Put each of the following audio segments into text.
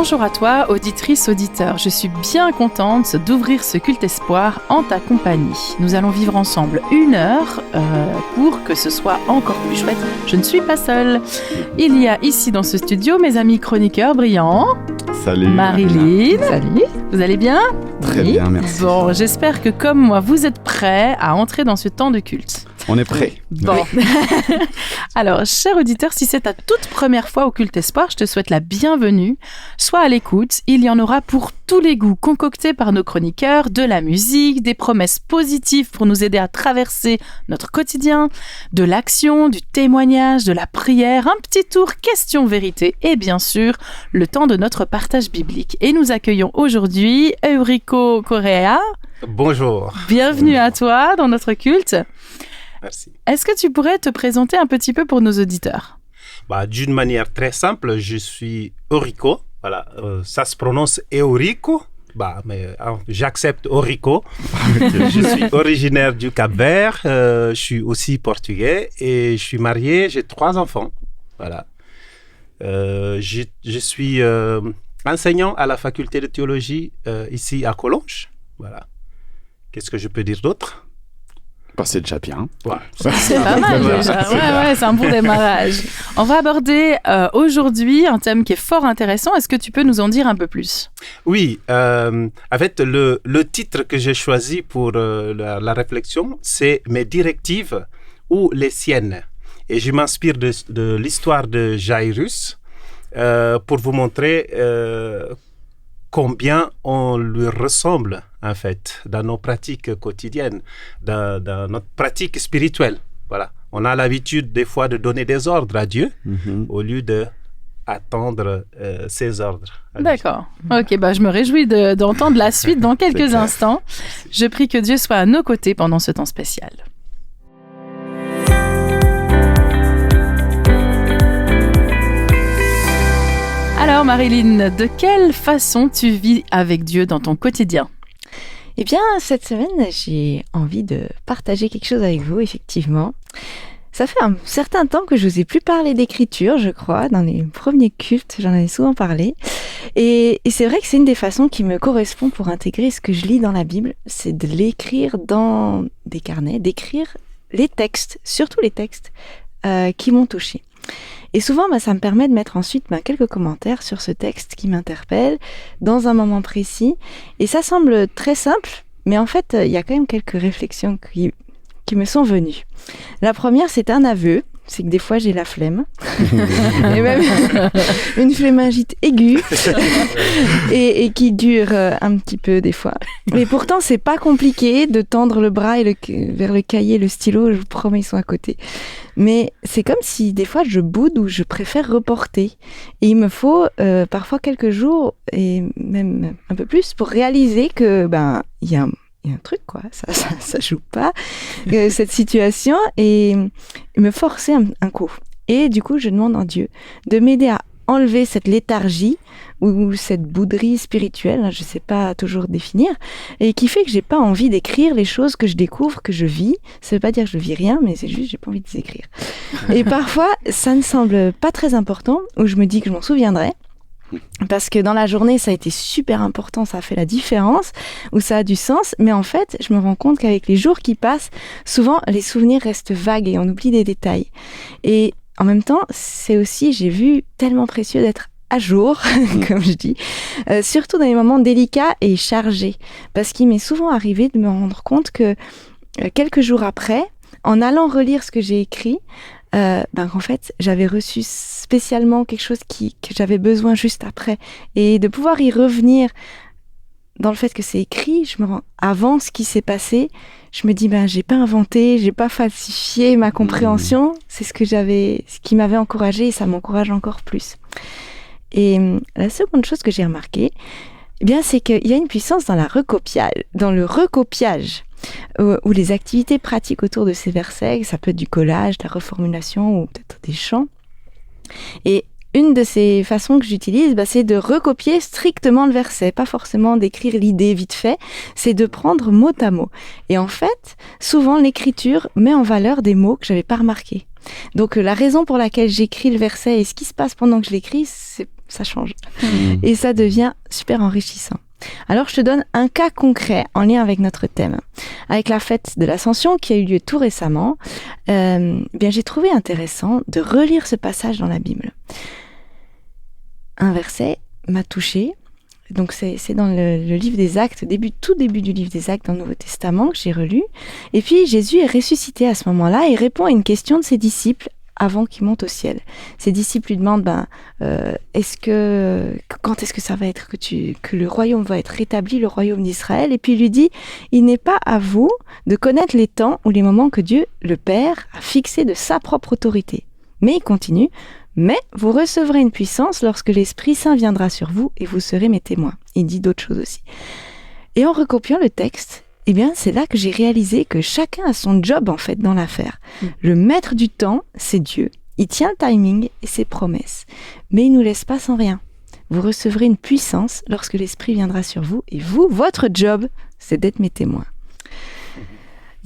Bonjour à toi, auditrice, auditeur. Je suis bien contente d'ouvrir ce culte espoir en ta compagnie. Nous allons vivre ensemble 1 heure pour que ce soit encore plus chouette. Je ne suis pas seule. Il y a ici dans ce studio mes amis chroniqueurs brillants. Salut Marilyn. Salut. Vous allez bien ? Très bien, merci. Bon, j'espère que comme moi, vous êtes prêts à entrer dans ce temps de culte. On est prêts. Bon. Alors, cher auditeur, si c'est ta toute première fois au Culte Espoir, je te souhaite la bienvenue. Sois à l'écoute, il y en aura pour tous les goûts, concoctés par nos chroniqueurs, de la musique, des promesses positives pour nous aider à traverser notre quotidien, de l'action, du témoignage, de la prière, un petit tour question-vérité et bien sûr, le temps de notre partage biblique. Et nous accueillons aujourd'hui Eurico Correa. Bonjour. Bienvenue à toi dans notre culte. Merci. Est-ce que tu pourrais te présenter un petit peu pour nos auditeurs ? D'une manière très simple, je suis Eurico. Voilà, ça se prononce Eurico. Mais j'accepte Eurico. Je suis originaire du Cap-Vert. Je suis aussi portugais et je suis marié. J'ai 3 enfants. Voilà. Je suis enseignant à la faculté de théologie ici à Collonges. Voilà. Qu'est-ce que je peux dire d'autre ? C'est déjà bien. Ouais. C'est pas mal déjà. Ouais, c'est un bon démarrage. On va aborder aujourd'hui un thème qui est fort intéressant. Est-ce que tu peux nous en dire un peu plus ? Oui, en fait, le titre que j'ai choisi pour la réflexion, c'est « Mes directives ou les siennes ». Et je m'inspire de l'histoire de Jairus pour vous montrer combien on lui ressemble, en fait, dans nos pratiques quotidiennes, dans notre pratique spirituelle. Voilà. On a l'habitude, des fois, de donner des ordres à Dieu au lieu d'attendre ses ordres. D'accord. Ok, je me réjouis d'entendre la suite dans quelques instants. Je prie que Dieu soit à nos côtés pendant ce temps spécial. Alors Marilyn, de quelle façon tu vis avec Dieu dans ton quotidien ? Eh bien, cette semaine, j'ai envie de partager quelque chose avec vous, effectivement. Ça fait un certain temps que je n'osais plus parler d'écriture, je crois. Dans les premiers cultes, j'en avais souvent parlé. Et c'est vrai que c'est une des façons qui me correspond pour intégrer ce que je lis dans la Bible, c'est de l'écrire dans des carnets, d'écrire les textes, surtout les textes qui m'ont touchée. Et souvent, ça me permet de mettre ensuite quelques commentaires sur ce texte qui m'interpelle dans un moment précis. Et ça semble très simple, mais en fait, il y a quand même quelques réflexions qui me sont venues. La première, c'est un aveu. C'est que des fois, j'ai la flemme. Et même une flémingite aiguë et qui dure un petit peu des fois. Mais pourtant, c'est pas compliqué de tendre le bras vers le cahier, le stylo. Je vous promets, ils sont à côté. Mais c'est comme si des fois, je boude ou je préfère reporter. Et il me faut parfois quelques jours et même un peu plus pour réaliser que il y a un truc, quoi. Ça joue pas, cette situation, et me forcer un coup. Et du coup, je demande à Dieu de m'aider à enlever cette léthargie ou cette bouderie spirituelle, je sais pas toujours définir, et qui fait que j'ai pas envie d'écrire les choses que je découvre, que je vis. Ça veut pas dire que je vis rien, mais c'est juste que j'ai pas envie de les écrire. Et parfois, ça ne semble pas très important, ou je me dis que je m'en souviendrai, parce que dans la journée, ça a été super important, ça a fait la différence, ou ça a du sens, mais en fait, je me rends compte qu'avec les jours qui passent, souvent, les souvenirs restent vagues et on oublie des détails. Et en même temps, c'est aussi, j'ai vu, tellement précieux d'être à jour, comme je dis, surtout dans les moments délicats et chargés, parce qu'il m'est souvent arrivé de me rendre compte que quelques jours après, en allant relire ce que j'ai écrit, qu'en fait, j'avais reçu spécialement quelque chose que j'avais besoin juste après. Et de pouvoir y revenir dans le fait que c'est écrit, avant ce qui s'est passé, je me dis, j'ai pas inventé, j'ai pas falsifié ma compréhension, c'est ce qui m'avait encouragée et ça m'encourage encore plus. Et la seconde chose que j'ai remarquée, c'est qu'il y a une puissance dans le recopiage. Ou les activités pratiques autour de ces versets, ça peut être du collage, de la reformulation ou peut-être des chants. Et une de ces façons que j'utilise, c'est de recopier strictement le verset, pas forcément d'écrire l'idée vite fait, c'est de prendre mot à mot. Et en fait, souvent l'écriture met en valeur des mots que j'avais pas remarqués. Donc la raison pour laquelle j'écris le verset et ce qui se passe pendant que je l'écris, ça change. Et ça devient super enrichissant. Alors, je te donne un cas concret en lien avec notre thème. Avec la fête de l'Ascension qui a eu lieu tout récemment, j'ai trouvé intéressant de relire ce passage dans la Bible. Un verset m'a touchée. Donc, c'est dans le livre des Actes, tout début du livre des Actes dans le Nouveau Testament que j'ai relu. Et puis, Jésus est ressuscité à ce moment-là et répond à une question de ses disciples avant qu'il monte au ciel. Ses disciples lui demandent quand est-ce que ça va être que le royaume va être rétabli, le royaume d'Israël, et puis il lui dit, il n'est pas à vous de connaître les temps ou les moments que Dieu, le Père, a fixés de sa propre autorité. Mais il continue, mais vous recevrez une puissance lorsque l'Esprit Saint viendra sur vous et vous serez mes témoins. Il dit d'autres choses aussi. Et en recopiant le texte, c'est là que j'ai réalisé que chacun a son job en fait dans l'affaire. Le maître du temps, c'est Dieu. Il tient le timing et ses promesses. Mais il ne nous laisse pas sans rien. Vous recevrez une puissance lorsque l'Esprit viendra sur vous et vous, votre job, c'est d'être mes témoins.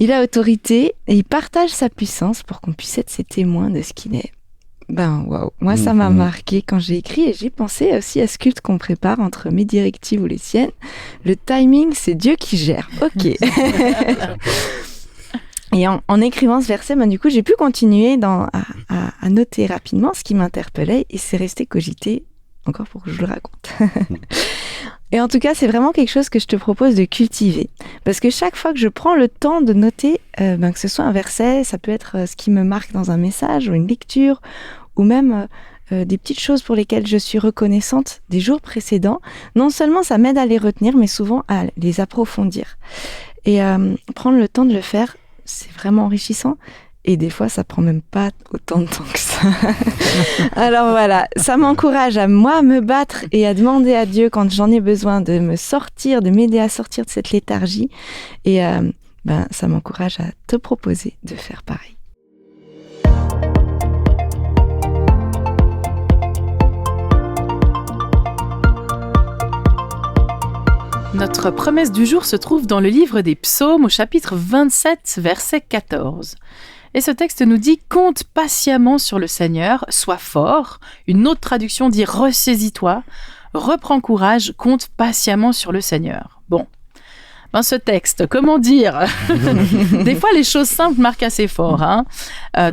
Il a autorité et il partage sa puissance pour qu'on puisse être ses témoins de ce qu'il est. Waouh. Moi, ça m'a marqué quand j'ai écrit et j'ai pensé aussi à ce culte qu'on prépare entre mes directives ou les siennes. Le timing, c'est Dieu qui gère. Ok. Et en écrivant ce verset, du coup, j'ai pu continuer à noter rapidement ce qui m'interpellait et c'est resté cogité encore pour que je le raconte. Et en tout cas, c'est vraiment quelque chose que je te propose de cultiver. Parce que chaque fois que je prends le temps de noter, que ce soit un verset, ça peut être ce qui me marque dans un message ou une lecture, ou même des petites choses pour lesquelles je suis reconnaissante des jours précédents, non seulement ça m'aide à les retenir, mais souvent à les approfondir. Et prendre le temps de le faire, c'est vraiment enrichissant. Et des fois, ça prend même pas autant de temps que ça. Alors voilà, ça m'encourage à moi me battre et à demander à Dieu quand j'en ai besoin de m'aider à sortir de cette léthargie. Et ça m'encourage à te proposer de faire pareil. Notre promesse du jour se trouve dans le livre des Psaumes au chapitre 27, verset 14. Et ce texte nous dit « Compte patiemment sur le Seigneur, sois fort ». Une autre traduction dit « Ressaisis-toi, reprends courage, compte patiemment sur le Seigneur ». Bon, ce texte, comment dire? Des fois, les choses simples marquent assez fort.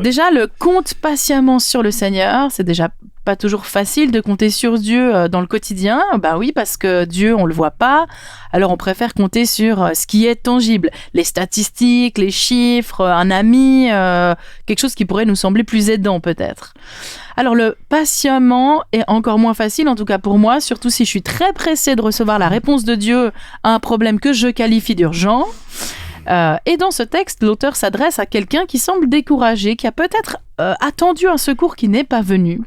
Déjà, le « compte patiemment sur le Seigneur », c'est déjà pas toujours facile de compter sur Dieu dans le quotidien. Oui, parce que Dieu, on le voit pas. Alors, on préfère compter sur ce qui est tangible. Les statistiques, les chiffres, un ami, quelque chose qui pourrait nous sembler plus aidant peut-être. Alors, le patiemment est encore moins facile, en tout cas pour moi, surtout si je suis très pressée de recevoir la réponse de Dieu à un problème que je qualifie d'urgent. Et dans ce texte, l'auteur s'adresse à quelqu'un qui semble découragé, qui a peut-être attendu un secours qui n'est pas venu.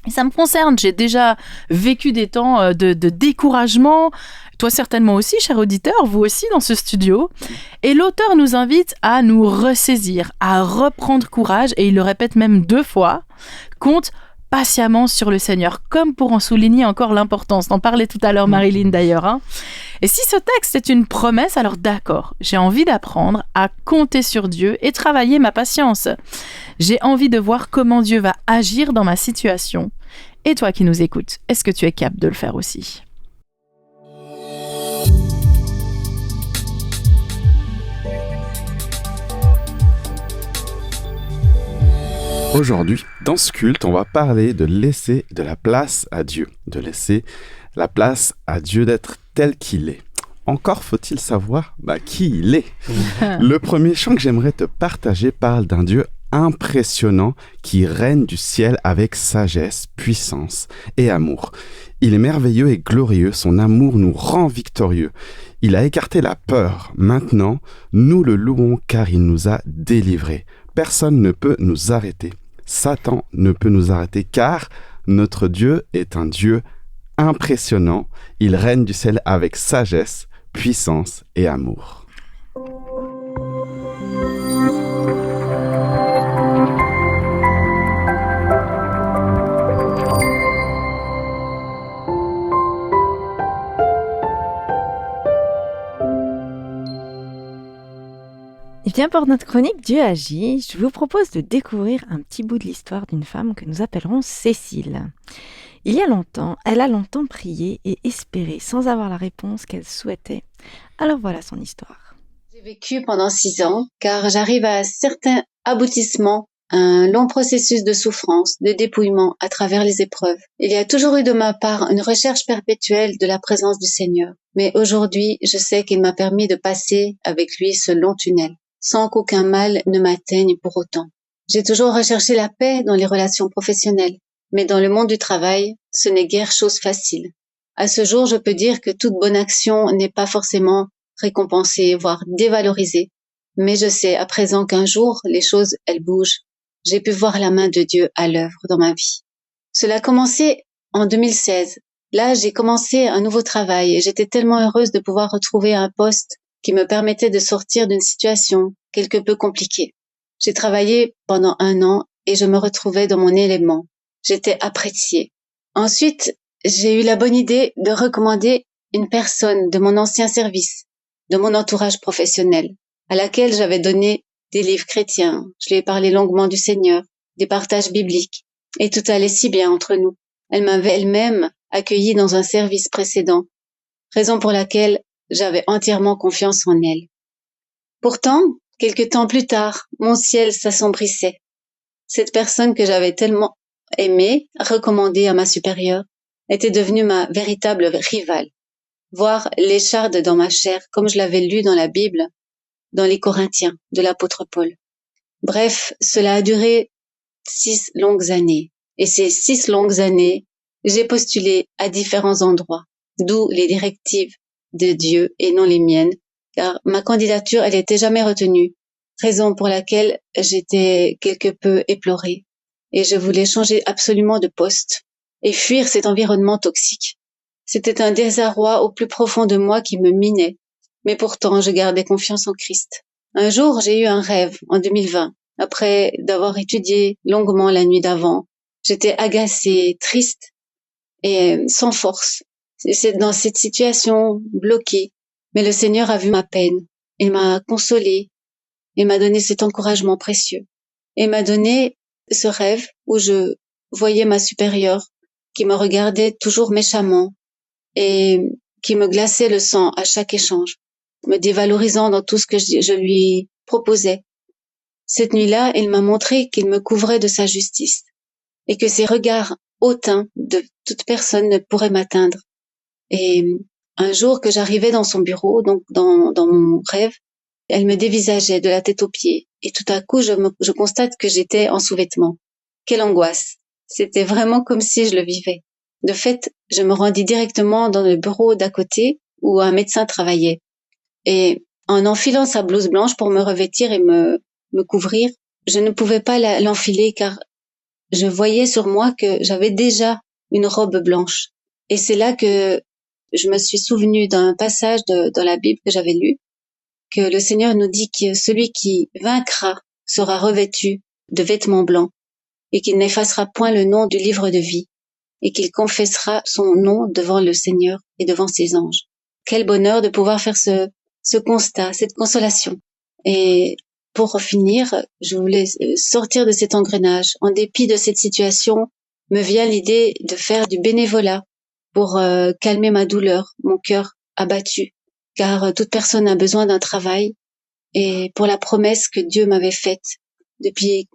Et ça me concerne, j'ai déjà vécu des temps de découragement, toi certainement aussi, cher auditeur, vous aussi dans ce studio. Et l'auteur nous invite à nous ressaisir, à reprendre courage, et il le répète même 2 fois, compte patiemment sur le Seigneur, comme pour en souligner encore l'importance. T'en parlais tout à l'heure, Marilyn, d'ailleurs. Et si ce texte est une promesse, alors d'accord, j'ai envie d'apprendre à compter sur Dieu et travailler ma patience. J'ai envie de voir comment Dieu va agir dans ma situation. Et toi qui nous écoutes, est-ce que tu es capable de le faire aussi ? Aujourd'hui, dans ce culte, on va parler de laisser de la place à Dieu, de laisser la place à Dieu d'être tel qu'il est. Encore faut-il savoir qui il est. Le premier chant que j'aimerais te partager parle d'un Dieu impressionnant qui règne du ciel avec sagesse, puissance et amour. Il est merveilleux et glorieux, son amour nous rend victorieux. Il a écarté la peur. Maintenant, nous le louons car il nous a délivrés. Personne ne peut nous arrêter. Satan ne peut nous arrêter car notre Dieu est un Dieu impressionnant. Il règne du ciel avec sagesse, puissance et amour. Et bien pour notre chronique Dieu agit, je vous propose de découvrir un petit bout de l'histoire d'une femme que nous appellerons Cécile. Il y a longtemps, elle a longtemps prié et espéré sans avoir la réponse qu'elle souhaitait. Alors voilà son histoire. J'ai vécu pendant 6 ans car j'arrive à certains aboutissements, un long processus de souffrance, de dépouillement à travers les épreuves. Il y a toujours eu de ma part une recherche perpétuelle de la présence du Seigneur. Mais aujourd'hui, je sais qu'il m'a permis de passer avec lui ce long tunnel, sans qu'aucun mal ne m'atteigne pour autant. J'ai toujours recherché la paix dans les relations professionnelles, mais dans le monde du travail, ce n'est guère chose facile. À ce jour, je peux dire que toute bonne action n'est pas forcément récompensée, voire dévalorisée. Mais je sais à présent qu'un jour, les choses, elles bougent. J'ai pu voir la main de Dieu à l'œuvre dans ma vie. Cela a commencé en 2016. Là, j'ai commencé un nouveau travail et j'étais tellement heureuse de pouvoir retrouver un poste qui me permettait de sortir d'une situation quelque peu compliquée. J'ai travaillé pendant 1 an et je me retrouvais dans mon élément. J'étais appréciée. Ensuite, j'ai eu la bonne idée de recommander une personne de mon ancien service, de mon entourage professionnel, à laquelle j'avais donné des livres chrétiens. Je lui ai parlé longuement du Seigneur, des partages bibliques, et tout allait si bien entre nous. Elle m'avait elle-même accueillie dans un service précédent, raison pour laquelle j'avais entièrement confiance en elle. Pourtant, quelque temps plus tard, mon ciel s'assombrissait. Cette personne que j'avais tellement aimée, recommandée à ma supérieure, était devenue ma véritable rivale. Voir l'écharde dans ma chair, comme je l'avais lu dans la Bible, dans les Corinthiens, de l'apôtre Paul. Bref, cela a duré 6 longues années. Et ces 6 longues années, j'ai postulé à différents endroits, d'où les directives de Dieu et non les miennes, car ma candidature, elle n'était jamais retenue, raison pour laquelle j'étais quelque peu éplorée. Et je voulais changer absolument de poste et fuir cet environnement toxique. C'était un désarroi au plus profond de moi qui me minait, mais pourtant je gardais confiance en Christ. Un jour, j'ai eu un rêve en 2020, après d'avoir étudié longuement la nuit d'avant. J'étais agacée, triste et sans force. C'est dans cette situation bloquée. Mais le Seigneur a vu ma peine. Il m'a consolée. Il m'a donné cet encouragement précieux. Il m'a donné ce rêve où je voyais ma supérieure qui me regardait toujours méchamment et qui me glaçait le sang à chaque échange, me dévalorisant dans tout ce que je lui proposais. Cette nuit-là, il m'a montré qu'il me couvrait de sa justice et que ses regards hautains de toute personne ne pourraient m'atteindre. Et un jour que j'arrivais dans son bureau, donc dans mon rêve, elle me dévisageait de la tête aux pieds et tout à coup, je constate que j'étais en sous-vêtements. Quelle angoisse! C'était vraiment comme si je le vivais. De fait, je me rendis directement dans le bureau d'à côté où un médecin travaillait. Et en enfilant sa blouse blanche pour me revêtir et me couvrir, je ne pouvais pas l'enfiler car je voyais sur moi que j'avais déjà une robe blanche. Et c'est là que je me suis souvenue d'un passage dans la Bible que j'avais lu, que le Seigneur nous dit que celui qui vaincra sera revêtu de vêtements blancs et qu'il n'effacera point le nom du livre de vie et qu'il confessera son nom devant le Seigneur et devant ses anges. Quel bonheur de pouvoir faire ce constat, cette consolation. Et pour finir, je voulais sortir de cet engrenage. En dépit de cette situation, me vient l'idée de faire du bénévolat pour calmer ma douleur, mon cœur abattu, car toute personne a besoin d'un travail et pour la promesse que Dieu m'avait faite depuis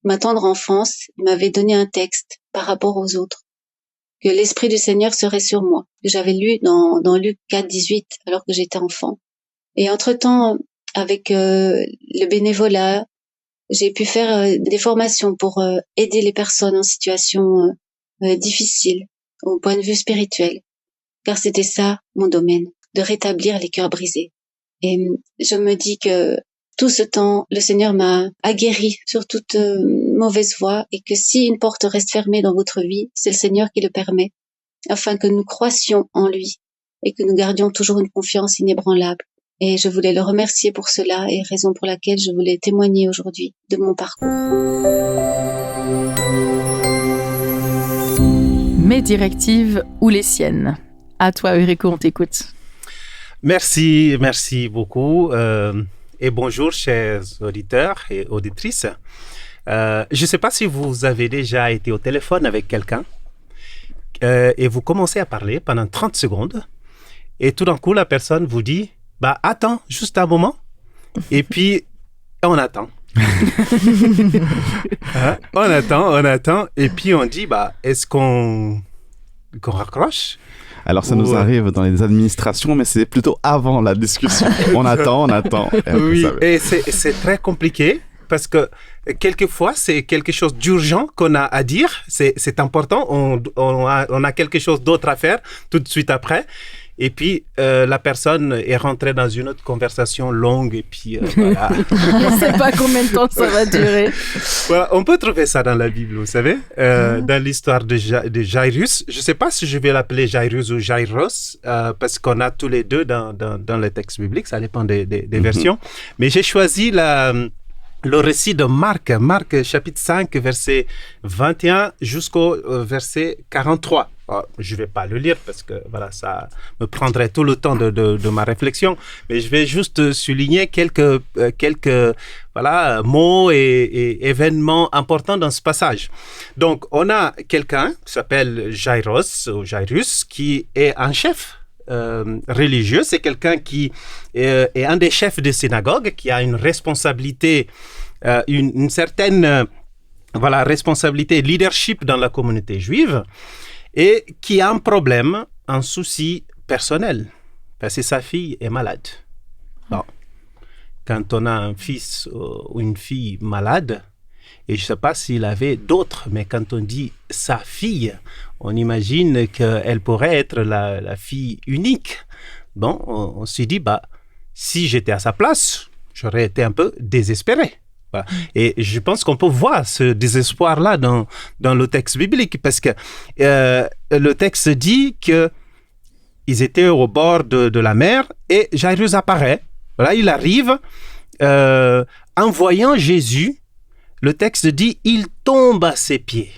ma tendre enfance, il m'avait donné un texte par rapport aux autres, que l'Esprit du Seigneur serait sur moi, que j'avais lu dans Luc 4:18 alors que j'étais enfant. Et entre-temps, avec le bénévolat, j'ai pu faire des formations pour aider les personnes en situation difficile au point de vue spirituel, car c'était ça mon domaine, de rétablir les cœurs brisés. Et je me dis que tout ce temps, le Seigneur m'a aguerri sur toute mauvaise voie et que si une porte reste fermée dans votre vie, c'est le Seigneur qui le permet, afin que nous croissions en lui et que nous gardions toujours une confiance inébranlable. Et je voulais le remercier pour cela et raison pour laquelle je voulais témoigner aujourd'hui de mon parcours. Mes directives ou les siennes? À toi, Eurico, on t'écoute. Merci beaucoup. Et bonjour, chers auditeurs et auditrices. Je ne sais pas si vous avez déjà été au téléphone avec quelqu'un et vous commencez à parler pendant 30 secondes et tout d'un coup, la personne vous dit « attends juste un moment » et puis on attend. On attend et puis on dit « est-ce qu'on raccroche ?» Alors, ça nous arrive dans les administrations, mais c'est plutôt avant la discussion. On attend. Oui, et c'est très compliqué parce que quelquefois, c'est quelque chose d'urgent qu'on a à dire. C'est important. On a quelque chose d'autre à faire tout de suite après. Et puis, la personne est rentrée dans une autre conversation longue et puis voilà. On ne sait pas combien de temps ça va durer. Voilà, on peut trouver ça dans la Bible, vous savez, dans l'histoire de Jairus. Je ne sais pas si je vais l'appeler Jairus ou Jairos, parce qu'on a tous les deux dans le texte biblique, ça dépend des versions. Mais j'ai choisi le récit de Marc chapitre 5, verset 21 jusqu'au verset 43. Je ne vais pas le lire parce que voilà, ça me prendrait tout le temps de ma réflexion, mais je vais juste souligner quelques voilà, mots et événements importants dans ce passage. Donc, on a quelqu'un qui s'appelle Jairos ou Jairus qui est un chef religieux. C'est quelqu'un qui est un des chefs de synagogue, qui a une responsabilité, une certaine responsabilité, leadership dans la communauté juive, et qui a un problème, un souci personnel, parce que sa fille est malade. Bon. Quand on a un fils ou une fille malade, et je ne sais pas s'il avait d'autres, mais quand on dit sa fille, on imagine qu'elle pourrait être la fille unique. Bon, on se dit, si j'étais à sa place, j'aurais été un peu désespéré. Voilà. Et je pense qu'on peut voir ce désespoir-là dans le texte biblique, parce que le texte dit qu'ils étaient au bord de la mer et Jairus apparaît. Voilà, il arrive en voyant Jésus. Le texte dit « il tombe à ses pieds ».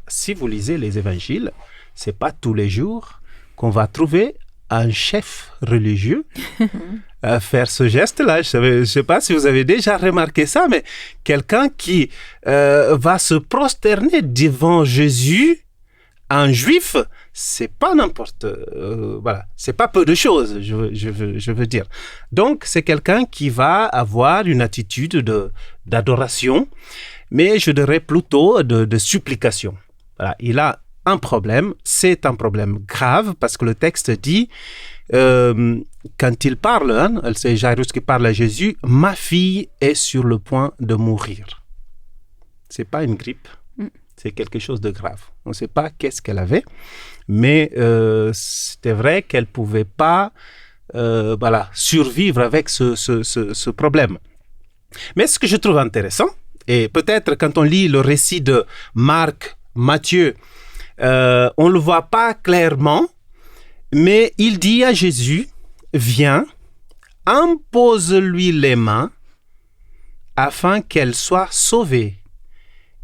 Si vous lisez les évangiles, ce n'est pas tous les jours qu'on va trouver un chef religieux faire ce geste-là. Je ne sais pas si vous avez déjà remarqué ça, mais quelqu'un qui va se prosterner devant Jésus, un juif, c'est pas n'importe... c'est pas peu de choses, je veux dire. Donc, c'est quelqu'un qui va avoir une attitude d'adoration, mais je dirais plutôt de supplication. Voilà, il a un problème, c'est un problème grave, parce que le texte dit, quand il parle, c'est Jairus qui parle à Jésus, « Ma fille est sur le point de mourir ». C'est pas une grippe, c'est quelque chose de grave. On ne sait pas qu'est-ce qu'elle avait, mais c'était vrai qu'elle ne pouvait pas survivre avec ce problème. Mais ce que je trouve intéressant, et peut-être quand on lit le récit de Marc, Matthieu, on ne le voit pas clairement, mais il dit à Jésus, « Viens, impose-lui les mains afin qu'elle soit sauvée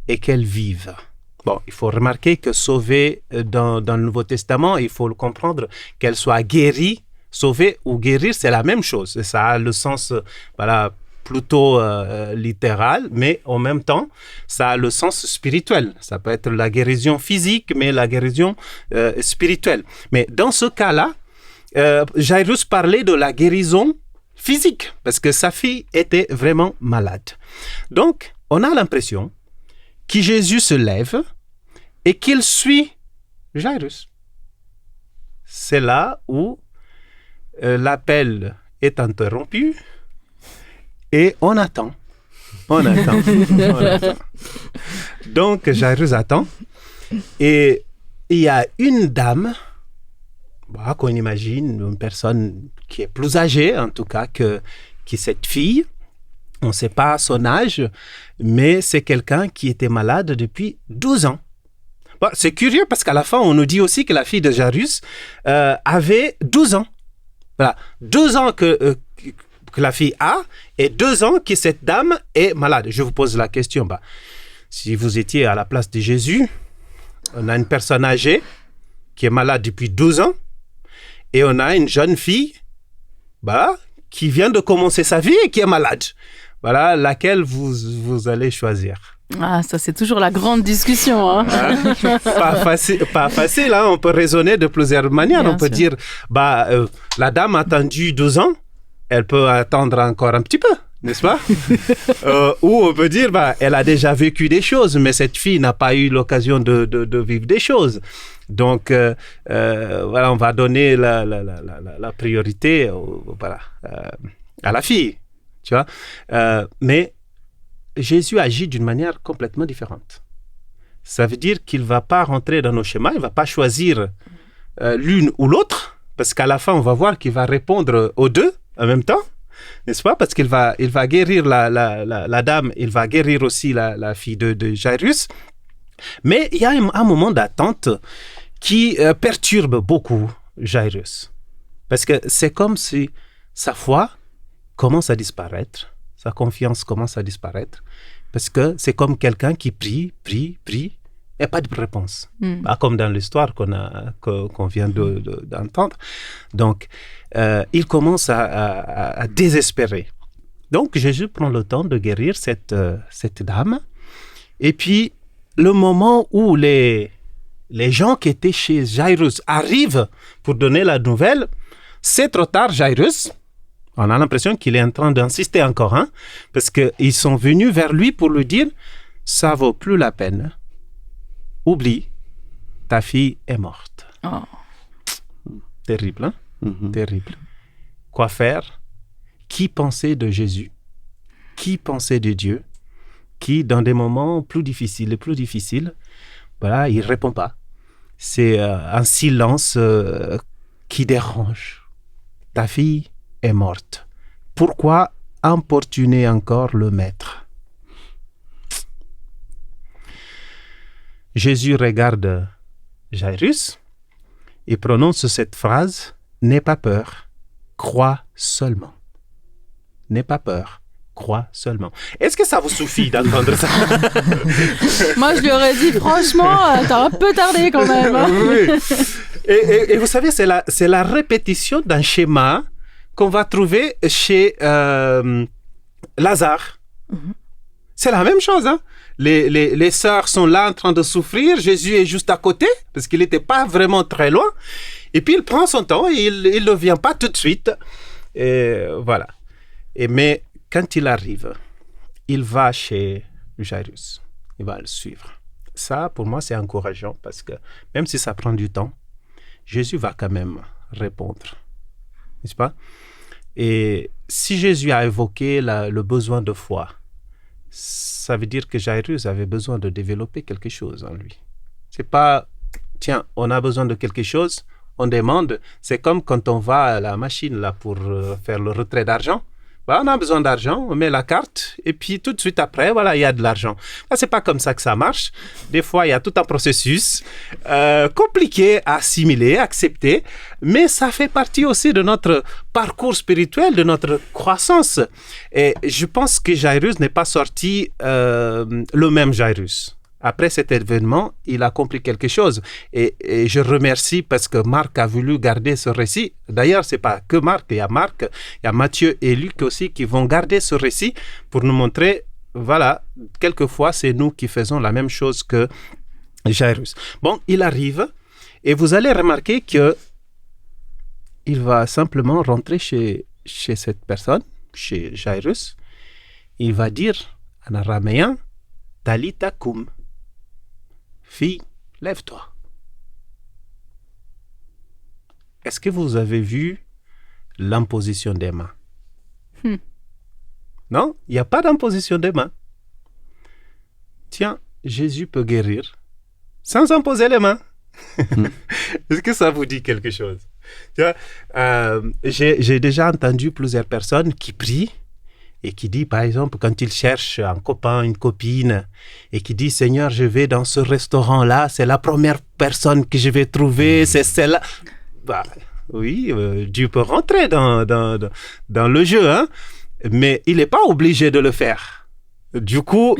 et qu'elle vive. » Bon, il faut remarquer que sauver dans le Nouveau Testament, il faut le comprendre, qu'elle soit guérie, sauvée ou guérir, c'est la même chose. Ça a le sens, plutôt littéral, mais en même temps, ça a le sens spirituel. Ça peut être la guérison physique, mais la guérison spirituelle. Mais dans ce cas-là, Jairus parlait de la guérison physique, parce que sa fille était vraiment malade. Donc, on a l'impression que Jésus se lève et qu'il suit Jairus. C'est là où l'appel est interrompu et on attend. On attend. Donc, Jairus attend et il y a une dame, qu'on imagine, une personne qui est plus âgée en tout cas que cette fille. On ne sait pas son âge, mais c'est quelqu'un qui était malade depuis 12 ans. Bon, c'est curieux parce qu'à la fin, on nous dit aussi que la fille de Jairus avait 12 ans. Voilà, 2 ans que la fille a et 2 ans que cette dame est malade. Je vous pose la question, si vous étiez à la place de Jésus, on a une personne âgée qui est malade depuis 12 ans et on a une jeune fille qui vient de commencer sa vie et qui est malade. voilà, laquelle vous allez choisir. Ah, ça, c'est toujours la grande discussion. Hein. Pas facile, hein. On peut raisonner de plusieurs manières. Bien on peut sûr. dire, la dame a attendu 12 ans, elle peut attendre encore un petit peu, n'est-ce pas? Ou on peut dire, elle a déjà vécu des choses, mais cette fille n'a pas eu l'occasion de vivre des choses. Donc, voilà, on va donner la priorité à la fille, tu vois. Mais Jésus agit d'une manière complètement différente. Ça veut dire qu'il ne va pas rentrer dans nos schémas, il ne va pas choisir l'une ou l'autre, parce qu'à la fin, on va voir qu'il va répondre aux deux en même temps, n'est-ce pas? Parce qu'il va guérir la dame, il va guérir aussi la fille de Jairus. Mais il y a un moment d'attente qui perturbe beaucoup Jairus. Parce que c'est comme si sa foi commence à disparaître, sa confiance commence à disparaître, parce que c'est comme quelqu'un qui prie, et pas de réponse. Pas comme dans l'histoire qu'on vient d'entendre. Donc, il commence à désespérer. Donc, Jésus prend le temps de guérir cette dame. Et puis, le moment où les gens qui étaient chez Jairus arrivent pour donner la nouvelle, c'est trop tard, Jairus. On a l'impression qu'il est en train d'insister encore, hein, parce qu'ils sont venus vers lui pour lui dire « Ça ne vaut plus la peine. Oublie, ta fille est morte. Oh. » Terrible, hein? Terrible. Quoi faire? Qui pensait de Jésus? Qui pensait de Dieu? Qui, dans des moments plus difficiles, voilà, il ne répond pas. C'est un silence qui dérange. Ta fille est morte. Pourquoi importuner encore le maître? Jésus regarde Jairus et prononce cette phrase: n'aie pas peur, crois seulement. N'aie pas peur, crois seulement. Est-ce que ça vous suffit d'entendre ça? Moi, je lui aurais dit, franchement, t'as un peu tardé quand même. Hein. Oui. Et vous savez, c'est la répétition d'un schéma qu'on va trouver chez Lazare. C'est la même chose, hein? Les sœurs sont là en train de souffrir. Jésus est juste à côté, parce qu'il n'était pas vraiment très loin. Et puis, il prend son temps et il ne vient pas tout de suite. Et voilà. Mais quand il arrive, il va chez Jairus. Il va le suivre. Ça, pour moi, c'est encourageant, parce que même si ça prend du temps, Jésus va quand même répondre. N'est-ce pas? Et si Jésus a évoqué le besoin de foi, ça veut dire que Jairus avait besoin de développer quelque chose en lui. C'est pas, tiens, on a besoin de quelque chose, on demande. C'est comme quand on va à la machine là pour faire le retrait d'argent. On a besoin d'argent, on met la carte et puis tout de suite après, voilà, il y a de l'argent. C'est pas comme ça que ça marche. Des fois, il y a tout un processus compliqué à assimiler, à accepter, mais ça fait partie aussi de notre parcours spirituel, de notre croissance. Et je pense que Jairus n'est pas sorti le même Jairus. Après cet événement, il a accompli quelque chose. Et je remercie parce que Marc a voulu garder ce récit. D'ailleurs, ce n'est pas que Marc, il y a Matthieu et Luc aussi qui vont garder ce récit pour nous montrer, voilà, quelquefois, c'est nous qui faisons la même chose que Jairus. Bon, il arrive et vous allez remarquer que il va simplement rentrer chez cette personne, chez Jairus. Il va dire en araméen, Talitha koum. Fille, lève-toi. Est-ce que vous avez vu l'imposition des mains? Non, il n'y a pas d'imposition des mains. Tiens, Jésus peut guérir sans imposer les mains. Est-ce que ça vous dit quelque chose? Tu vois, j'ai déjà entendu plusieurs personnes qui prient et qui dit, par exemple, quand il cherche un copain, une copine, et qui dit, Seigneur, je vais dans ce restaurant-là, c'est la première personne que je vais trouver, c'est celle-là. Oui, Dieu peut rentrer dans le jeu, hein, mais il n'est pas obligé de le faire. Du coup,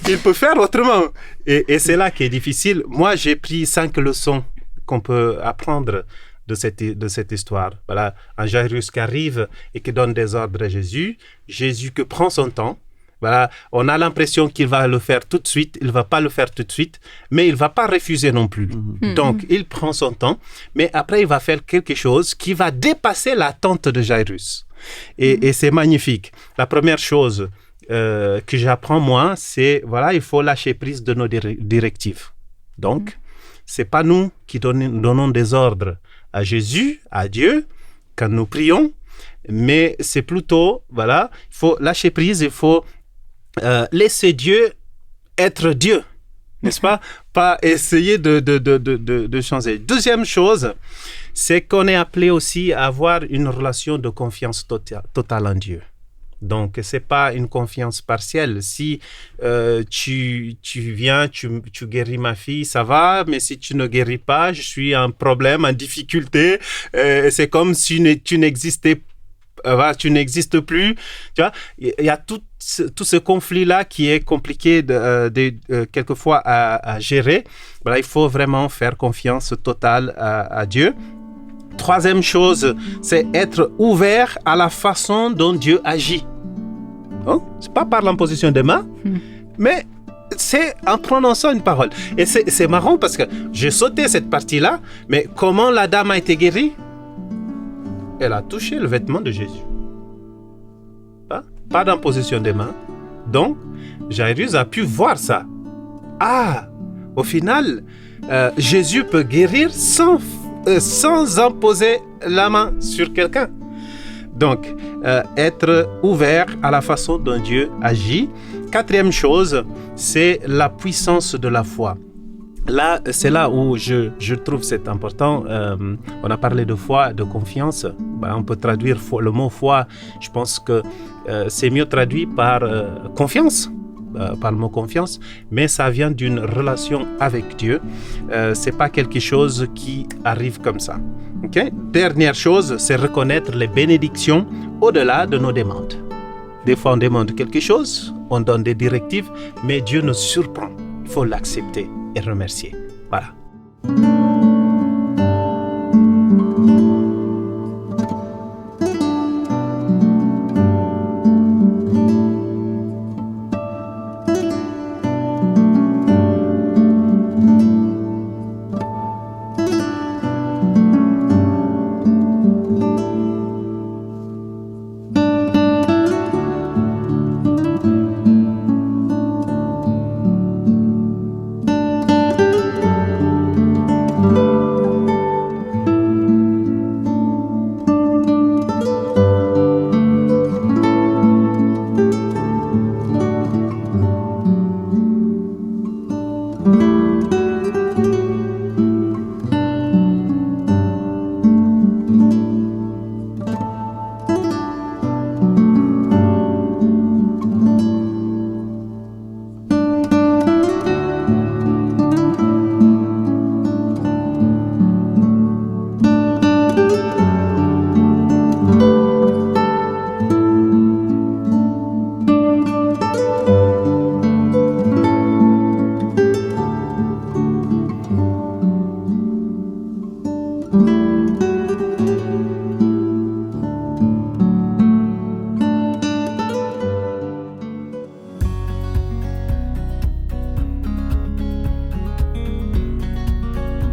il peut faire autrement. Et c'est là qui est difficile. Moi, j'ai pris 5 leçons qu'on peut apprendre de cette histoire. Voilà, un Jairus qui arrive et qui donne des ordres à Jésus. Jésus qui prend son temps. Voilà, on a l'impression qu'il va le faire tout de suite. Il ne va pas le faire tout de suite, mais il ne va pas refuser non plus. Donc, il prend son temps, mais après, il va faire quelque chose qui va dépasser l'attente de Jairus. Et c'est magnifique. La première chose que j'apprends, moi, c'est, voilà, il faut lâcher prise de nos directives. Donc, c'est pas nous qui donnons des ordres à Jésus, à Dieu, quand nous prions, mais c'est plutôt, voilà, il faut lâcher prise, il faut laisser Dieu être Dieu, n'est-ce pas? Pas essayer de changer. Deuxième chose, c'est qu'on est appelé aussi à avoir une relation de confiance totale en Dieu. Donc, ce n'est pas une confiance partielle. Si tu viens, tu guéris ma fille, ça va, mais si tu ne guéris pas, je suis un problème, en difficulté. C'est comme si tu n'existais tu n'existes plus. Tu vois, il y a tout ce conflit-là qui est compliqué quelquefois à gérer. Voilà, il faut vraiment faire confiance totale à Dieu. Troisième chose, c'est être ouvert à la façon dont Dieu agit. Hein? Ce n'est pas par l'imposition des mains, mais c'est en prononçant une parole. Et c'est marrant parce que j'ai sauté cette partie-là, mais comment la dame a été guérie? Elle a touché le vêtement de Jésus. Hein? Pas d'imposition des mains. Donc, Jairus a pu voir ça. Ah, au final, Jésus peut guérir sans imposer la main sur quelqu'un. Donc, être ouvert à la façon dont Dieu agit. Quatrième chose, c'est la puissance de la foi. Là, c'est là où je trouve c'est important. On a parlé de foi, de confiance. On peut traduire le mot foi. Je pense que c'est mieux traduit par confiance. Par le mot confiance, mais ça vient d'une relation avec Dieu. C'est pas quelque chose qui arrive comme ça. Okay? Dernière chose, c'est reconnaître les bénédictions au-delà de nos demandes. Des fois, on demande quelque chose, on donne des directives, mais Dieu nous surprend. Il faut l'accepter et remercier. Voilà.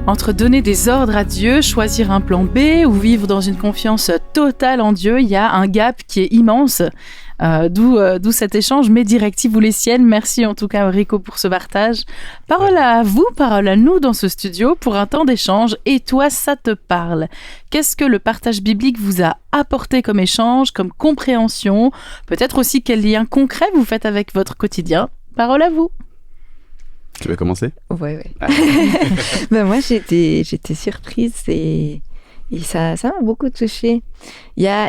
Entre donner des ordres à Dieu, choisir un plan B ou vivre dans une confiance totale en Dieu, il y a un gap qui est immense. D'où cet échange. Mes directives ou les siennes. Merci en tout cas Rico pour ce partage. Parole à vous, parole à nous dans ce studio pour un temps d'échange. Et toi, ça te parle? Qu'est-ce que le partage biblique vous a apporté comme échange, comme compréhension? Peut-être aussi quel lien concret vous faites avec votre quotidien? Parole à vous. Tu veux commencer? Ouais. Moi, j'étais surprise et ça m'a beaucoup touchée. Il y a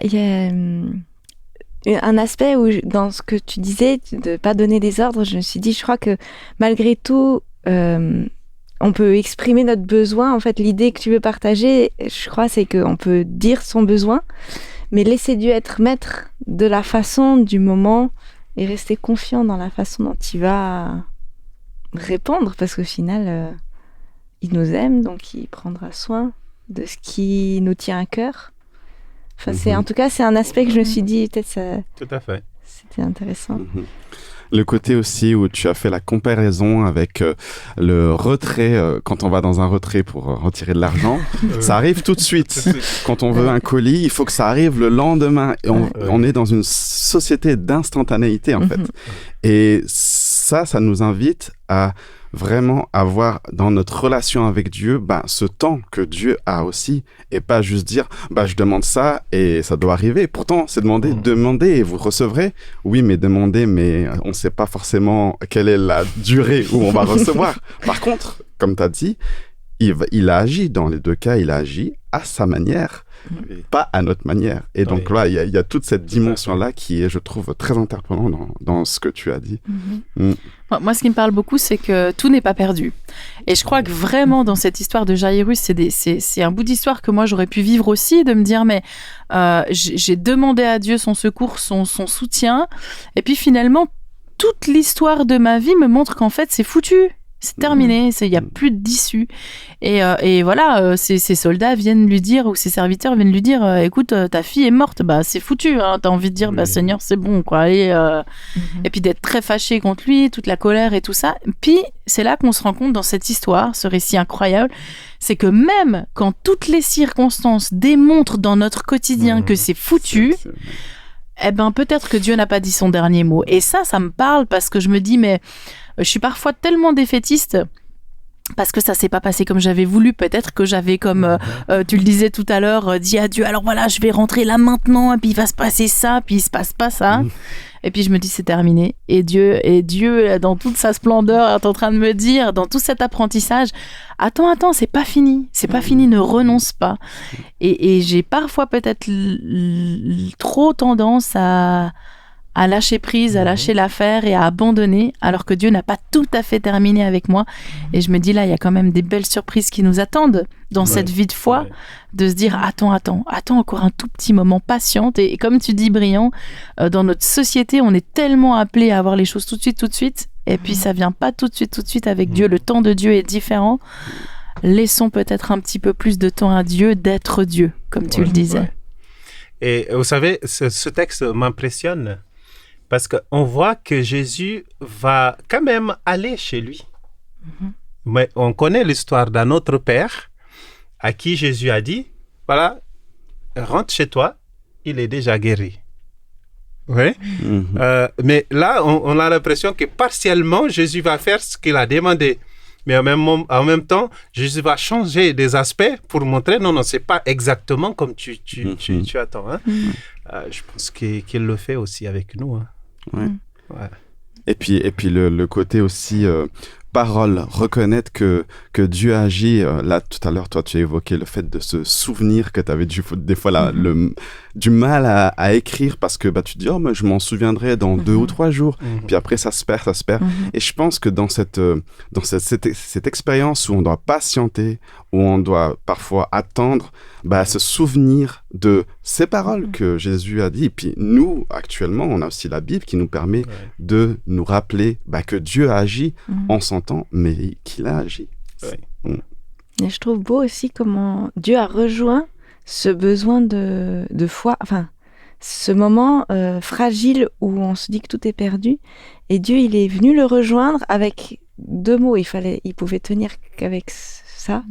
un aspect où, dans ce que tu disais, de ne pas donner des ordres, je me suis dit, je crois que malgré tout, on peut exprimer notre besoin. En fait, l'idée que tu veux partager, je crois, c'est qu'on peut dire son besoin, mais laisser Dieu être maître de la façon, du moment, et rester confiant dans la façon dont il va répondre, parce qu'au final, il nous aime, donc il prendra soin de ce qui nous tient à cœur. Enfin, en tout cas, c'est un aspect que je me suis dit, peut-être ça... Tout à fait. C'était intéressant. Le côté aussi où tu as fait la comparaison avec le retrait, quand on va dans un retrait pour retirer de l'argent, ça arrive tout de suite. Quand on veut un colis, il faut que ça arrive le lendemain. Et on est dans une société d'instantanéité, en fait. Et ça nous invite à vraiment avoir dans notre relation avec Dieu ce temps que Dieu a aussi, et pas juste dire je demande ça et ça doit arriver. Pourtant c'est demandez et vous recevrez. Oui, mais demandez, mais on ne sait pas forcément quelle est la durée où on va recevoir. Par contre, comme tu as dit, il a agi dans les deux cas, il a agi à sa manière, pas à notre manière. Et donc là, il y a toute cette dimension-là qui est, je trouve, très interpellante dans ce que tu as dit. Moi, ce qui me parle beaucoup, c'est que tout n'est pas perdu. Et je crois que vraiment, dans cette histoire de Jairus, c'est un bout d'histoire que moi, j'aurais pu vivre aussi, de me dire, mais j'ai demandé à Dieu son secours, son soutien. Et puis finalement, toute l'histoire de ma vie me montre qu'en fait, c'est foutu. C'est terminé, il n'y a plus d'issue. Et voilà, ses soldats viennent lui dire, ou ses serviteurs viennent lui dire, écoute, ta fille est morte, c'est foutu, hein. T'as envie de dire, Seigneur, c'est bon, quoi. Et puis d'être très fâché contre lui, toute la colère et tout ça. Puis c'est là qu'on se rend compte dans cette histoire, ce récit incroyable, c'est que même quand toutes les circonstances démontrent dans notre quotidien que c'est foutu, peut-être que Dieu n'a pas dit son dernier mot. Et ça me parle parce que je me dis, mais je suis parfois tellement défaitiste parce que ça s'est pas passé comme j'avais voulu. Peut-être que j'avais, comme tu le disais tout à l'heure, dit à Dieu, alors voilà, je vais rentrer là maintenant, et puis il va se passer ça, puis il se passe pas ça. Et puis je me dis, c'est terminé. Et Dieu, dans toute sa splendeur, est en train de me dire, dans tout cet apprentissage, attends, c'est pas fini. C'est pas fini, ne renonce pas. Et j'ai parfois peut-être trop tendance à lâcher prise, à lâcher l'affaire et à abandonner, alors que Dieu n'a pas tout à fait terminé avec moi. Et je me dis, là, il y a quand même des belles surprises qui nous attendent dans cette vie de foi, de se dire, attends encore un tout petit moment, patiente. Et comme tu dis, Brian, dans notre société, on est tellement appelé à avoir les choses tout de suite, et puis ça vient pas tout de suite avec Dieu. Le temps de Dieu est différent. Laissons peut-être un petit peu plus de temps à Dieu d'être Dieu, comme tu le disais. Et vous savez, ce texte m'impressionne. Parce qu'on voit que Jésus va quand même aller chez lui. Mais on connaît l'histoire d'un autre père à qui Jésus a dit, voilà, rentre chez toi, il est déjà guéri. Oui. Mais là, on a l'impression que partiellement, Jésus va faire ce qu'il a demandé. Mais en même temps, Jésus va changer des aspects pour montrer, non, c'est pas exactement comme tu attends. Hein. Je pense qu'il le fait aussi avec nous. Hein. Et puis le côté aussi parole, reconnaître que Dieu agit. Là, tout à l'heure, toi, tu as évoqué le fait de se souvenir que tu avais des fois du mal à écrire parce que tu te dis, mais je m'en souviendrai dans 2 ou 3 jours. Puis après, ça se perd. Et je pense que dans cette expérience où on doit patienter, où on doit parfois attendre, se souvenir de ces paroles que Jésus a dit. Et puis nous, actuellement, on a aussi la Bible qui nous permet de nous rappeler que Dieu a agi en son temps, mais qu'il a agi. Et je trouve beau aussi comment Dieu a rejoint ce besoin de foi, enfin, ce moment fragile où on se dit que tout est perdu. Et Dieu, il est venu le rejoindre avec 2 mots. Il pouvait tenir qu'avec ça.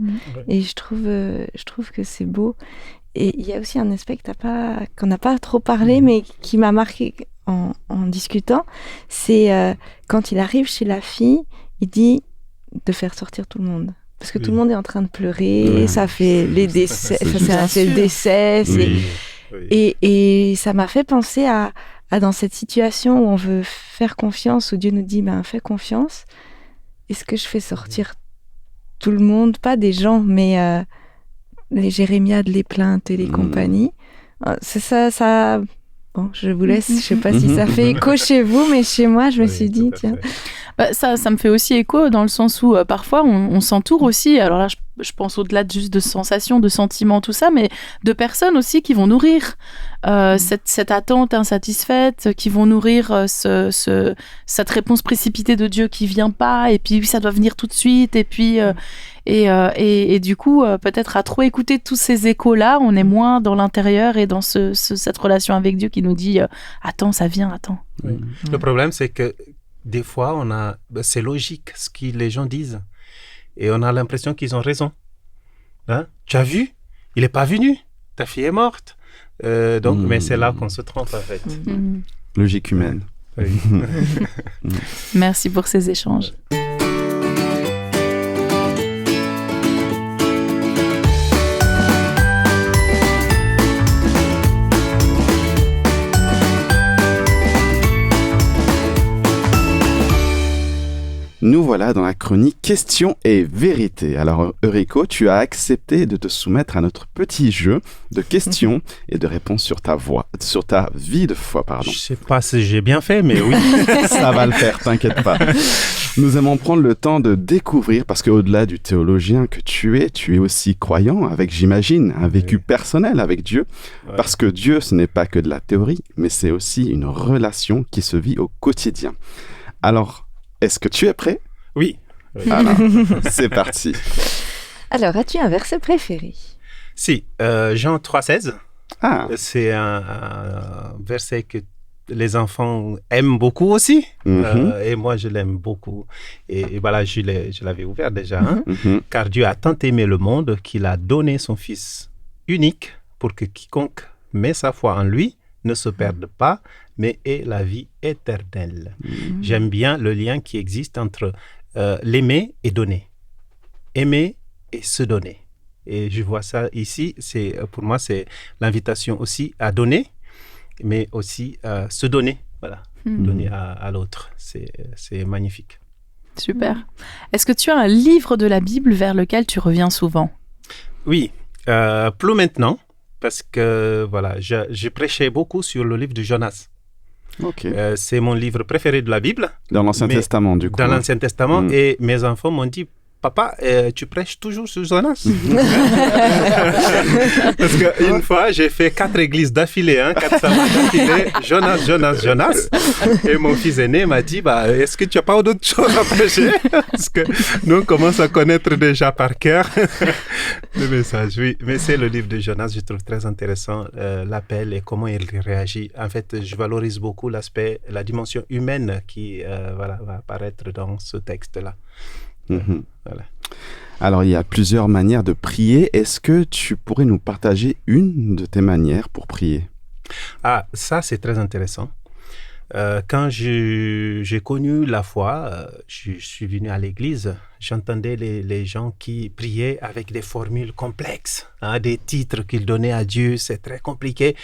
Et je trouve que c'est beau. Et il y a aussi un aspect qu'on n'a pas trop parlé, mais qui m'a marqué en discutant. C'est quand il arrive chez la fille, il dit de faire sortir tout le monde. Parce que tout le monde est en train de pleurer, ça fait les décès, c'est le décès. Et ça m'a fait penser à dans cette situation où on veut faire confiance, où Dieu nous dit, fais confiance. Est-ce que je fais sortir tout le monde, pas des gens, mais les jérémiades, les plaintes et les compagnies. C'est ça. Bon, je vous laisse. Je sais pas si ça fait écho chez vous, mais chez moi, je me suis dit, tiens. Ça me fait aussi écho dans le sens où parfois on s'entoure aussi. Alors là, je pense au-delà juste de sensations, de sentiments, tout ça, mais de personnes aussi qui vont nourrir cette attente insatisfaite, qui vont nourrir cette réponse précipitée de Dieu qui vient pas, et puis ça doit venir tout de suite, et puis Et du coup, peut-être à trop écouter tous ces échos-là, on est moins dans l'intérieur et dans cette relation avec Dieu qui nous dit attends, ça vient, attends. Oui. Le problème, c'est que des fois, c'est logique ce que les gens disent. Et on a l'impression qu'ils ont raison. Hein? Tu as vu? Il n'est pas venu. Ta fille est morte. Mais c'est là qu'on se trompe, en fait. Logique humaine. Oui. Merci pour ces échanges. Nous voilà dans la chronique Questions et Vérité. Alors Euriko, tu as accepté de te soumettre à notre petit jeu de questions et de réponses sur ta vie de foi, pardon. Je sais pas si j'ai bien fait, mais oui. Ça va le faire, t'inquiète pas. Nous aimons prendre le temps de découvrir, parce qu'au-delà du théologien que tu es aussi croyant, avec, j'imagine, un vécu personnel avec Dieu. Ouais. Parce que Dieu, ce n'est pas que de la théorie, mais c'est aussi une relation qui se vit au quotidien. Alors, est-ce que tu es prêt? Oui. Voilà, c'est parti. Alors, as-tu un verset préféré? Si, Jean 3,16. Ah. C'est un verset que les enfants aiment beaucoup aussi. Et moi, je l'aime beaucoup. Et voilà, je l'avais ouvert déjà. Hein? Car Dieu a tant aimé le monde qu'il a donné son Fils unique pour que quiconque met sa foi en lui ne se perde pas, mais ait la vie éternelle. J'aime bien le lien qui existe entre l'aimer et donner. Aimer et se donner. Et je vois ça ici, pour moi, c'est l'invitation aussi à donner, mais aussi à se donner. Voilà, donner à l'autre. C'est magnifique. Super. Est-ce que tu as un livre de la Bible vers lequel tu reviens souvent? Oui, plus maintenant, parce que voilà, je prêchais beaucoup sur le livre de Jonas. Okay. C'est mon livre préféré de la Bible. Dans l'Ancien Testament, du coup. Dans l'Ancien Testament. Et mes enfants m'ont dit, papa, tu prêches toujours sur Jonas? Parce qu'une fois, j'ai fait 4 églises d'affilée, 4 sabats d'affilée, Jonas. Et mon fils aîné m'a dit, est-ce que tu n'as pas d'autres choses à prêcher? Parce que nous, on commence à connaître déjà par cœur le message. Oui, mais c'est le livre de Jonas, je trouve très intéressant, l'appel et comment il réagit. En fait, je valorise beaucoup la dimension humaine qui va apparaître dans ce texte-là. Voilà. Alors, il y a plusieurs manières de prier. Est-ce que tu pourrais nous partager une de tes manières pour prier? Ah, ça, c'est très intéressant. Quand j'ai connu la foi, je suis venu à l'église, j'entendais les gens qui priaient avec des formules complexes, des titres qu'ils donnaient à Dieu, c'est très compliqué.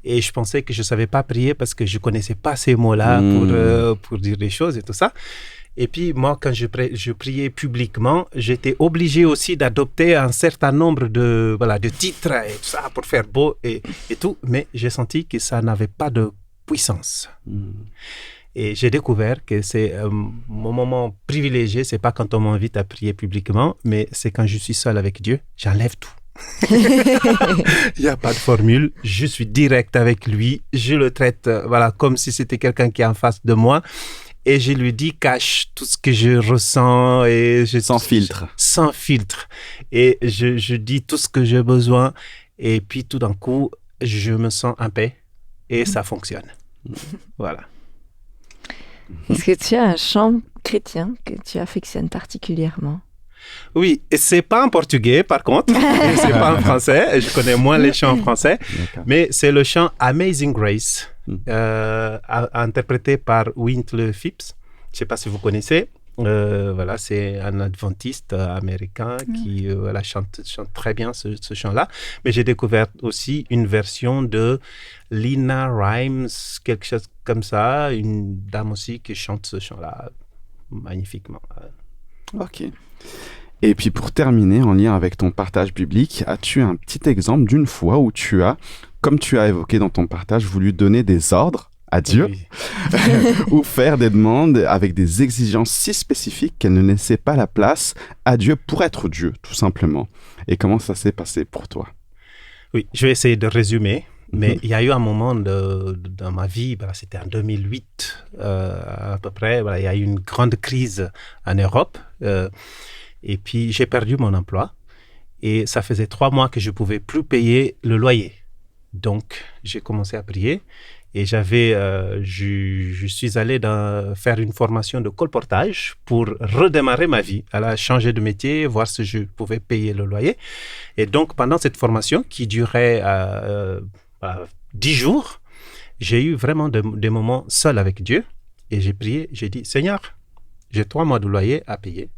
Et je pensais que je ne savais pas prier parce que je ne connaissais pas ces mots-là pour dire des choses et tout ça. Et puis, moi, quand je priais publiquement, j'étais obligé aussi d'adopter un certain nombre de titres et tout ça pour faire beau et tout. Mais j'ai senti que ça n'avait pas de puissance. Et j'ai découvert que c'est mon moment privilégié. C'est pas quand on m'invite à prier publiquement, mais c'est quand je suis seul avec Dieu, j'enlève tout. Il n'y a pas de formule. Je suis direct avec lui. Je le traite comme si c'était quelqu'un qui est en face de moi. Et je lui dis, cache tout ce que je ressens. Sans filtre. Sans filtre. Et je dis tout ce que j'ai besoin. Et puis tout d'un coup, je me sens en paix. Et ça fonctionne. Voilà. Est-ce que tu as un chant chrétien que tu affectionnes particulièrement? Oui, et c'est pas en portugais par contre, et c'est pas en français, je connais moins les chants en français, mais c'est le chant Amazing Grace, interprété par Wintle Phipps, je sais pas si vous connaissez, c'est un adventiste américain qui chante très bien ce chant-là, mais j'ai découvert aussi une version de Lina Rimes, quelque chose comme ça, une dame aussi qui chante ce chant-là magnifiquement. Ok. Et puis pour terminer, en lien avec ton partage biblique, as-tu un petit exemple d'une fois où tu as, comme tu as évoqué dans ton partage, voulu donner des ordres à Dieu ou faire des demandes avec des exigences si spécifiques qu'elles ne laissaient pas la place à Dieu pour être Dieu, tout simplement. Et comment ça s'est passé pour toi? Oui, je vais essayer de résumer. Mais il y a eu un moment dans ma vie, c'était en 2008 à peu près, il y a eu une grande crise en Europe. Et puis, j'ai perdu mon emploi. Et ça faisait 3 mois que je ne pouvais plus payer le loyer. Donc, j'ai commencé à prier. Et je suis allé faire une formation de colportage pour redémarrer ma vie. Alors, changer de métier, voir si je pouvais payer le loyer. Et donc, pendant cette formation qui durait 10 jours, j'ai eu vraiment des moments seuls avec Dieu. Et j'ai prié, j'ai dit, Seigneur, j'ai 3 mois de loyer à payer.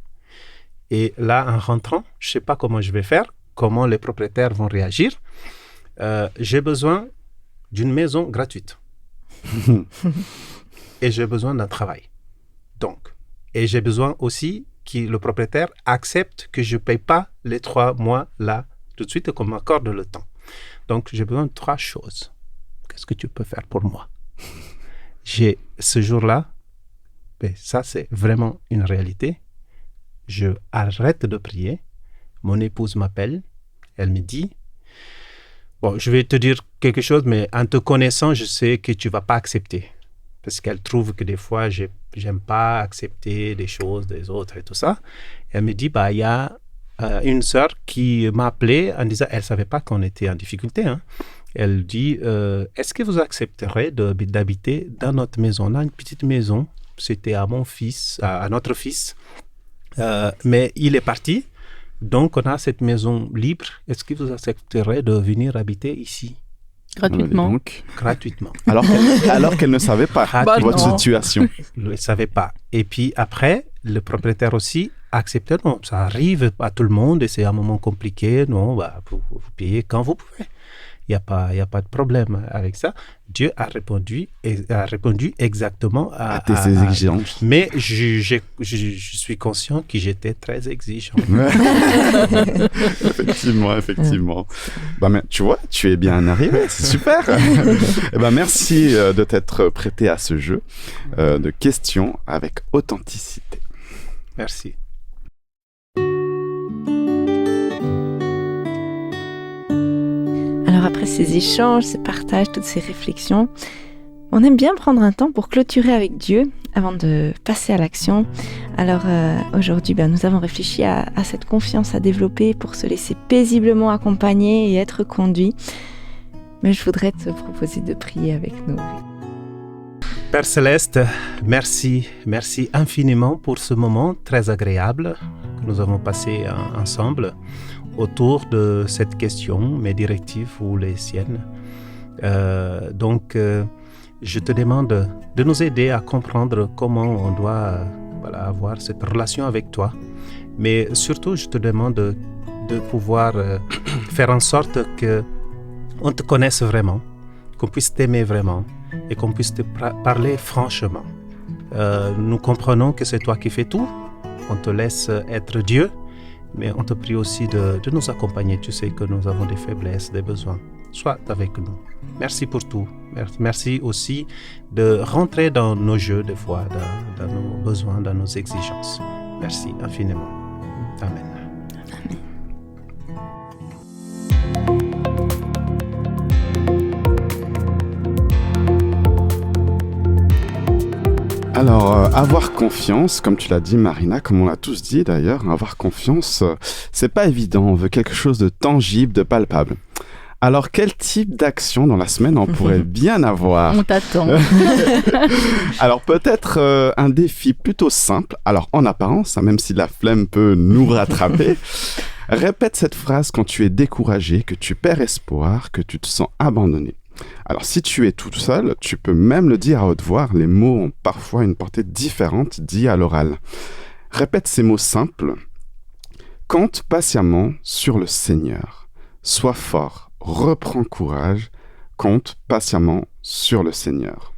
Et là, en rentrant, je ne sais pas comment je vais faire, comment les propriétaires vont réagir. J'ai besoin d'une maison gratuite. Et j'ai besoin d'un travail. Donc, et j'ai besoin aussi que le propriétaire accepte que je ne paye pas les 3 mois là tout de suite et qu'on m'accorde le temps. Donc, j'ai besoin de 3 choses. Qu'est-ce que tu peux faire pour moi? Ce jour-là, ça c'est vraiment une réalité. Je arrête de prier. Mon épouse m'appelle. Elle me dit, bon, je vais te dire quelque chose, mais en te connaissant, je sais que tu ne vas pas accepter. Parce qu'elle trouve que des fois, je n'aime pas accepter des choses des autres et tout ça. Elle me dit, il y a une sœur qui m'a appelé en disant, elle ne savait pas qu'on était en difficulté. Hein. Elle dit, est-ce que vous accepterez d'habiter dans notre maison? On a une petite maison. C'était à notre fils. Mais il est parti. Donc, on a cette maison libre. Est-ce que vous accepterez de venir habiter ici? Gratuitement. Gratuitement. Alors qu'elle ne savait pas votre situation. Elle ne savait pas. Et puis après, le propriétaire aussi acceptait. Non, ça arrive à tout le monde et c'est un moment compliqué. Non, vous payez quand vous pouvez. Il n'y a pas de problème avec ça. Dieu a répondu exactement à tes exigences. Mais je suis conscient que j'étais très exigeant. Effectivement. Mais tu vois, tu es bien arrivé, c'est super. Merci de t'être prêté à ce jeu de questions avec authenticité. Merci. Alors après ces échanges, ces partages, toutes ces réflexions, on aime bien prendre un temps pour clôturer avec Dieu avant de passer à l'action. Alors aujourd'hui, nous avons réfléchi à cette confiance à développer pour se laisser paisiblement accompagner et être conduit. Mais je voudrais te proposer de prier avec nous. Père Céleste, merci infiniment pour ce moment très agréable que nous avons passé ensemble autour de cette question, mes directives ou les siennes. Donc, je te demande de nous aider à comprendre comment on doit avoir cette relation avec toi. Mais surtout, je te demande de pouvoir faire en sorte qu'on te connaisse vraiment, qu'on puisse t'aimer vraiment et qu'on puisse te parler franchement. Nous comprenons que c'est toi qui fais tout. On te laisse être Dieu. Mais on te prie aussi de nous accompagner. Tu sais que nous avons des faiblesses, des besoins. Sois avec nous. Merci pour tout. Merci aussi de rentrer dans nos jeux des fois, dans nos besoins, dans nos exigences. Merci infiniment. Amen. Alors, avoir confiance, comme tu l'as dit Marina, comme on l'a tous dit d'ailleurs, avoir confiance, c'est pas évident, on veut quelque chose de tangible, de palpable. Alors, quel type d'action dans la semaine on pourrait bien avoir? On t'attend. Alors, peut-être un défi plutôt simple, alors en apparence, même si la flemme peut nous rattraper. Répète cette phrase quand tu es découragé, que tu perds espoir, que tu te sens abandonné. Alors, si tu es toute seule, tu peux même le dire à haute voix. Les mots ont parfois une portée différente dits à l'oral. Répète ces mots simples. Compte patiemment sur le Seigneur. Sois fort, reprends courage. Compte patiemment sur le Seigneur.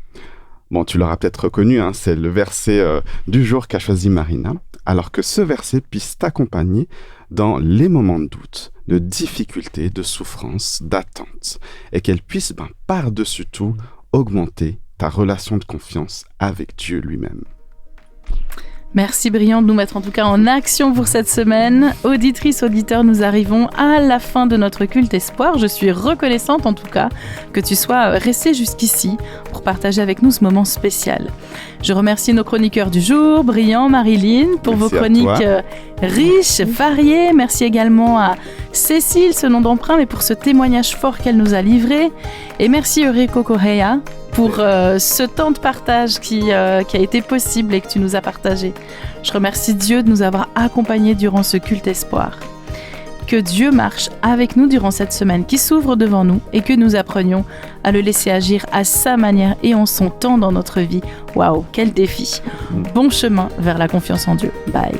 Bon, tu l'auras peut-être reconnu, c'est le verset du jour qu'a choisi Marina. Alors que ce verset puisse t'accompagner dans les moments de doute, de difficulté, de souffrance, d'attente, et qu'elle puisse, par-dessus tout, augmenter ta relation de confiance avec Dieu lui-même. Merci Brillant de nous mettre en tout cas en action pour cette semaine. Auditrices, auditeurs, nous arrivons à la fin de notre culte espoir. Je suis reconnaissante en tout cas que tu sois resté jusqu'ici pour partager avec nous ce moment spécial. Je remercie nos chroniqueurs du jour, Brillant, Marilyn, pour vos chroniques riches, variées. Merci également à Cécile, ce nom d'emprunt, mais pour ce témoignage fort qu'elle nous a livré. Et merci Eurico Correa pour ce temps de partage qui a été possible et que tu nous as partagé. Je remercie Dieu de nous avoir accompagnés durant ce culte espoir. Que Dieu marche avec nous durant cette semaine qui s'ouvre devant nous et que nous apprenions à le laisser agir à sa manière et en son temps dans notre vie. Waouh, quel défi! Bon chemin vers la confiance en Dieu. Bye!